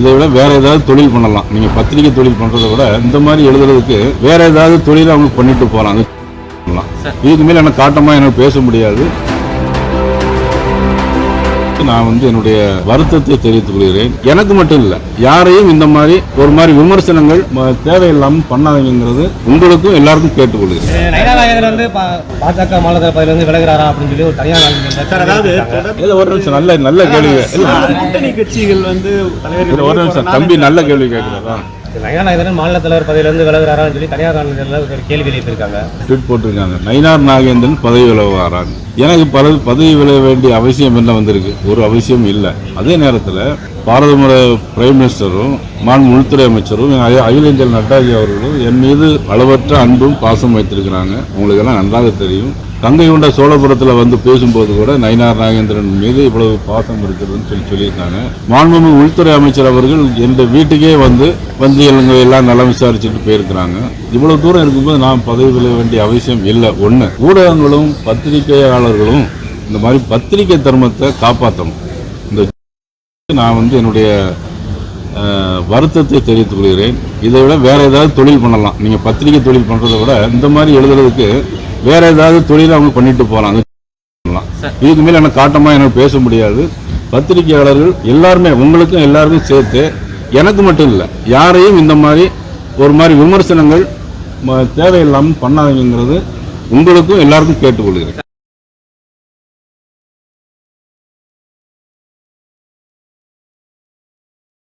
இதை விட வேற ஏதாவது தொழில் பண்ணலாம். நீங்க பத்திரிகை தொழில் பண்றதை விட இந்த மாதிரி எழுதுறதுக்கு வேற ஏதாவது தொழில் அவங்க பண்ணிட்டு போகலாம். இதுக்கு மேல எனக்கு காட்டமா எனக்கு பேச முடியாது. நான் என்னுடைய வருத்தத்தை தெரிவித்துக் கொள்கிறேன். எனக்கு மட்டும் இல்ல, யாரையும் இந்த மாதிரி ஒரு மாதிரி விமர்சனங்கள் தேவையில்லாமல் பண்ணாதீங்கிறது உங்களுக்கும் எல்லாருக்கும் கேட்டுக்கொள்கிறேன். பாஜக மாநில பதவியிலிருந்து விலகிறாரா அப்படின்னு சொல்லி ஒரு தனியார் ஒரு நிமிஷம் நல்ல கேள்வி. கட்சிகள் ஒரு நிமிஷம் தம்பி, நல்ல கேள்வி கேட்கிறாரா? நயினார் மாநில தலைவர் பதவியிலிருந்து விலகிறாரான்னு சொல்லி தனியார் ஒரு கேள்வி எழுப்பியிருக்காங்க, ட்வீட் போட்டிருக்காங்க. நயினார் நாகேந்திரன் பதவி விலகுவாரான். எனக்கு பதவி விலக வேண்டிய அவசியம் என்ன வந்திருக்கு? ஒரு அவசியம் இல்லை. அதே நேரத்தில் பாரத பிரைம் மினிஸ்டரும் மாநில உள்துறை அமைச்சரும் அகில இந்திய நட்டாஜி அவர்களும் என் மீது அளவற்ற அன்பும் பாசம் வைத்திருக்கிறாங்க. உங்களுக்கு எல்லாம் நன்றாக தெரியும். கங்கை கொண்ட சோழபுரத்தில் பேசும்போது கூட நயினார் நாகேந்திரன் மீது இவ்வளவு பாசம் இருக்கிறதுன்னு சொல்லியிருக்காங்க. மாண்புமிகு உள்துறை அமைச்சர் அவர்கள் என் வீட்டுக்கே வந்து எல்லாம் நலம் விசாரிச்சுட்டு போயிருக்கிறாங்க. இவ்வளவு தூரம் இருக்கும்போது நான் பதவி விலக வேண்டிய அவசியம் இல்லை. ஒன்று, ஊடகங்களும் பத்திரிகையாளர்களும் இந்த மாதிரி பத்திரிகை தர்மத்தை காப்பாற்றணும். இந்த நான் என்னுடைய வருத்தத்தை தெரிவித்துக் கொள்கிறேன். இதை விட வேற ஏதாவது தொழில் பண்ணலாம். நீங்க பத்திரிகை தொழில் பண்றதை விட இந்த மாதிரி எழுதுறதுக்கு வேற ஏதாவது தொழில் அவங்க பண்ணிட்டு போகலாம். இதுக்கு மேல எனக்கு காட்டமா எனக்கு பேச முடியாது. பத்திரிகையாளர்கள் எல்லாருமே, உங்களுக்கும் எல்லாருக்கும் சேர்த்து, எனக்கு மட்டும் இல்லை, யாரையும் இந்த மாதிரி ஒரு மாதிரி விமர்சனங்கள் தேவையில்லாமல் பண்ணாதீங்கிறது உங்களுக்கும் எல்லாருக்கும் கேட்டுக்கொள்கிறேன்.